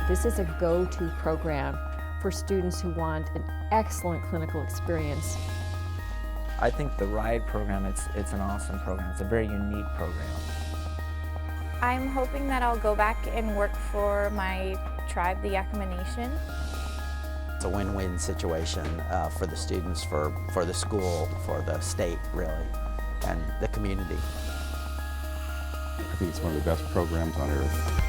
This is a go-to program for students who want an excellent clinical experience. I think the RIDE program, it's an awesome program. It's a very unique program. I'm hoping that I'll go back and work for my tribe, the Yakima Nation. It's a win-win situation for the students, for the school, for the state, really, and the community. I think it's one of the best programs on earth.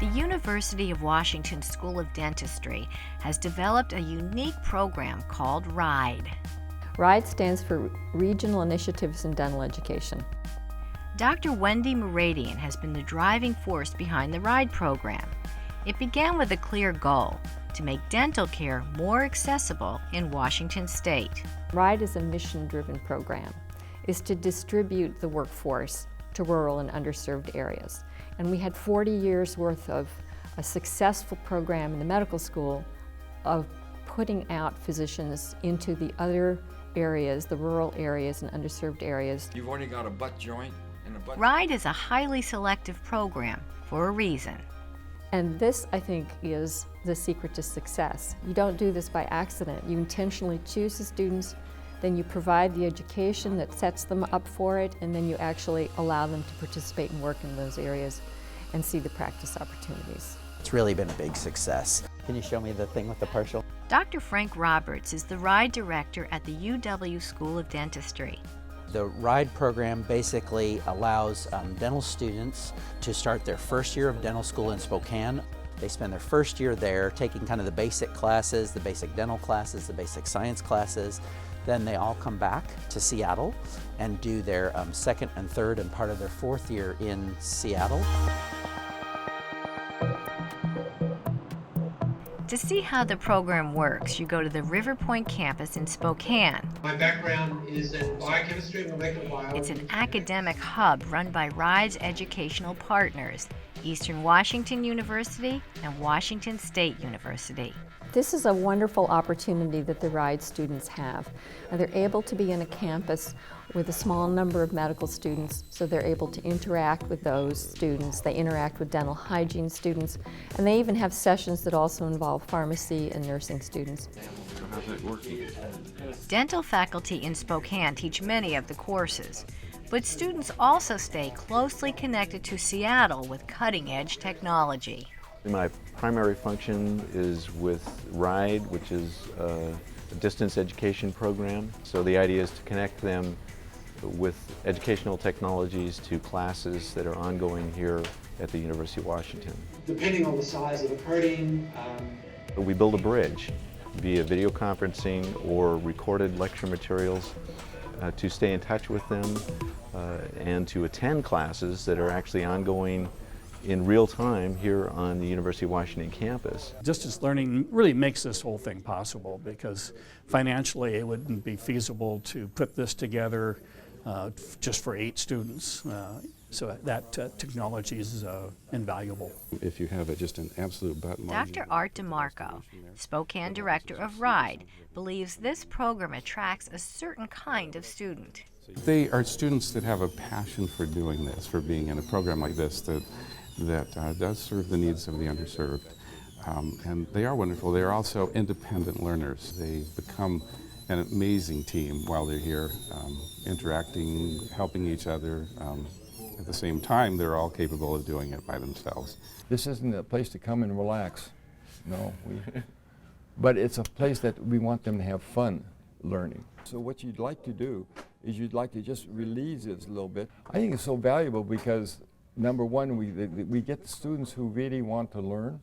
The University of Washington School of Dentistry has developed a unique program called RIDE. RIDE stands for Regional Initiatives in Dental Education. Dr. Wendy Moradian has been the driving force behind the RIDE program. It began with a clear goal: to make dental care more accessible in Washington State. RIDE is a mission-driven program. It's to distribute the workforce to rural and underserved areas. And we had 40 years worth of a successful program in the medical school of putting out physicians into the other areas, the rural areas and underserved areas. You've only got a butt joint and a butt. RIDE is a highly selective program for a reason. And this, I think, is the secret to success. You don't do this by accident. You intentionally choose the students, then you provide the education that sets them up for it, and then you actually allow them to participate and work in those areas and see the practice opportunities. It's really been a big success. Can you show me the thing with the partial? Dr. Frank Roberts is the RIDE director at the UW School of Dentistry. The RIDE program basically allows dental students to start their first year of dental school in Spokane. They spend their first year there taking kind of the basic classes, the basic dental classes, the basic science classes. Then they all come back to Seattle and do their second and third and part of their fourth year in Seattle. To see how the program works, you go to the River Point campus in Spokane. My background is in biochemistry and molecular biology. It's an academic hub run by RIDE's educational partners, Eastern Washington University and Washington State University. This is a wonderful opportunity that the RIDE students have. They're able to be in a campus with a small number of medical students, so they're able to interact with those students. They interact with dental hygiene students, and they even have sessions that also involve pharmacy and nursing students. How's it working? Dental faculty in Spokane teach many of the courses, but students also stay closely connected to Seattle with cutting-edge technology. My primary function is with RIDE, which is a distance education program. So the idea is to connect them with educational technologies to classes that are ongoing here at the University of Washington. Depending on the size of the protein, We build a bridge via video conferencing or recorded lecture materials to stay in touch with them and to attend classes that are actually ongoing in real time here on the University of Washington campus. Distance learning really makes this whole thing possible because financially it wouldn't be feasible to put this together just for 8 students. So that technology is invaluable. If you have just an absolute button. Dr. Art DeMarco, Spokane director of RIDE, believes this program attracts a certain kind of student. They are students that have a passion for doing this, for being in a program like this that does serve the needs of the underserved. And they are wonderful. They are also independent learners. They become an amazing team while they're here, interacting, helping each other. At the same time, they're all capable of doing it by themselves. This isn't a place to come and relax, no. But it's a place that we want them to have fun learning. So what you'd like to do is you'd like to just release it a little bit. I think it's so valuable because, number one, we get the students who really want to learn,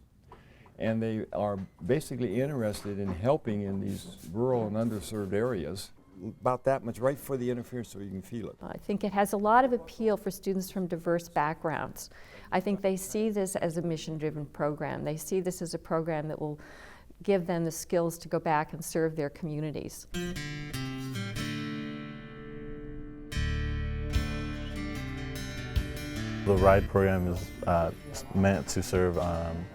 and they are basically interested in helping in these rural and underserved areas. About that much right for the interference so you can feel it. I think it has a lot of appeal for students from diverse backgrounds. I think they see this as a mission-driven program. They see this as a program that will give them the skills to go back and serve their communities. The RIDE program is meant to serve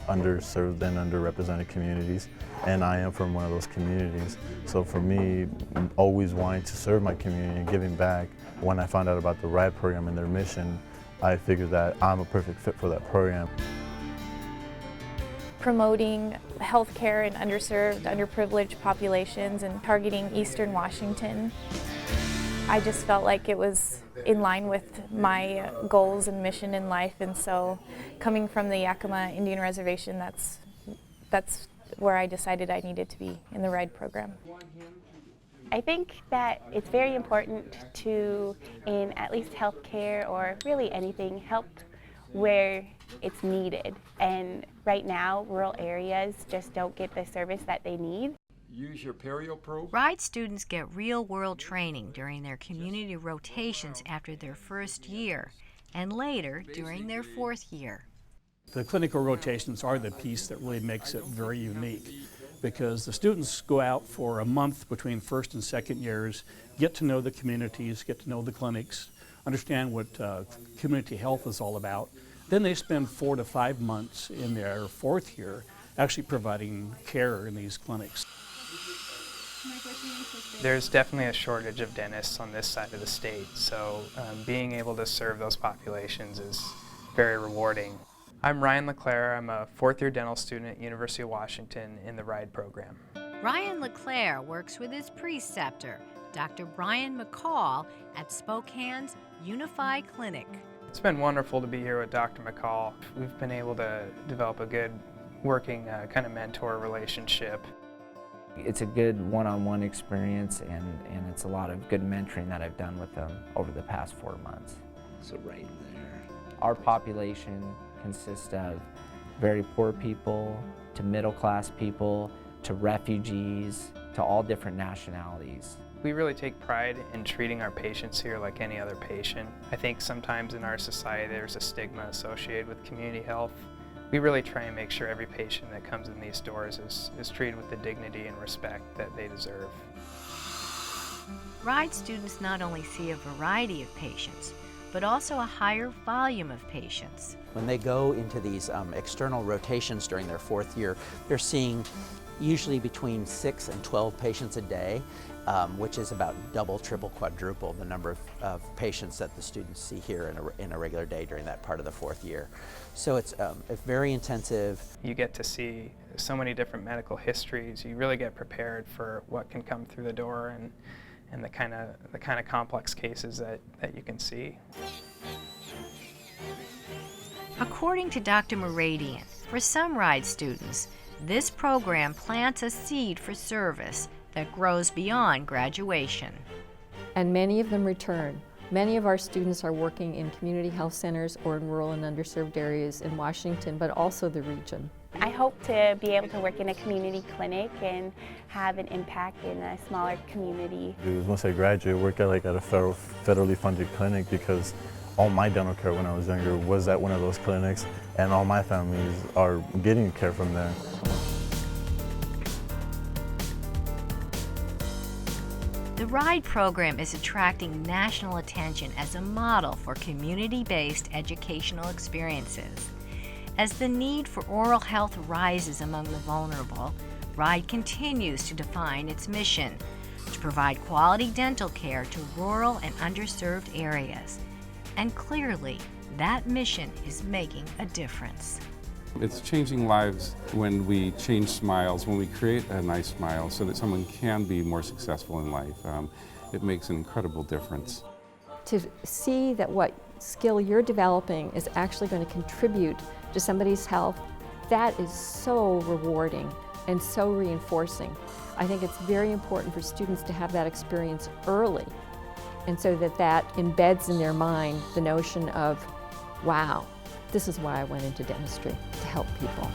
underserved and underrepresented communities, and I am from one of those communities. So for me, always wanting to serve my community and giving back, when I found out about the RIDE program and their mission, I figured that I'm a perfect fit for that program. promoting healthcare in underserved, underprivileged populations and targeting Eastern Washington. I just felt like it was in line with my goals and mission in life, and so coming from the Yakima Indian Reservation, that's where I decided I needed to be in the RIDE program. I think that it's very important to, in at least healthcare or really anything, help where it's needed. And right now, rural areas just don't get the service that they need. Use your perio probe. RIDE students get real-world training during their community rotations after their first year and later during their fourth year. The clinical rotations are the piece that really makes it very unique, because the students go out for a month between first and second years, get to know the communities, get to know the clinics, understand what community health is all about. Then they spend 4 to 5 months in their fourth year actually providing care in these clinics. There's definitely a shortage of dentists on this side of the state, so being able to serve those populations is very rewarding. I'm Ryan LeClaire. I'm a fourth-year dental student at University of Washington in the RIDE program. Ryan LeClaire works with his preceptor, Dr. Brian McCall, at Spokane's Unified Clinic. It's been wonderful to be here with Dr. McCall. We've been able to develop a good working kind of mentor relationship. It's a good one-on-one experience, and it's a lot of good mentoring that I've done with them over the past 4 months. So right there. Our population consists of very poor people, to middle-class people, to refugees, to all different nationalities. We really take pride in treating our patients here like any other patient. I think sometimes in our society there's a stigma associated with community health. We really try and make sure every patient that comes in these doors is treated with the dignity and respect that they deserve. RIDE students not only see a variety of patients, but also a higher volume of patients. When they go into these external rotations during their fourth year, they're seeing usually between 6 and 12 patients a day, which is about double, triple, quadruple the number of patients that the students see here in a regular day during that part of the fourth year. So it's very intensive. You get to see so many different medical histories. You really get prepared for what can come through the door and the kind of complex cases that you can see. According to Dr. Muradian, for some RIDE students, this program plants a seed for service that grows beyond graduation. And many of them return. Many of our students are working in community health centers or in rural and underserved areas in Washington, but also the region. I hope to be able to work in a community clinic and have an impact in a smaller community. Once I graduate, work at a federally funded clinic, because all my dental care when I was younger was at one of those clinics, and all my families are getting care from there. The RIDE program is attracting national attention as a model for community-based educational experiences. As the need for oral health rises among the vulnerable, RIDE continues to define its mission to provide quality dental care to rural and underserved areas. And clearly, that mission is making a difference. It's changing lives when we change smiles, when we create a nice smile so that someone can be more successful in life. It makes an incredible difference. To see that what skill you're developing is actually going to contribute to somebody's health, that is so rewarding and so reinforcing. I think it's very important for students to have that experience early, and so that embeds in their mind the notion of, wow, this is why I went into dentistry, to help people.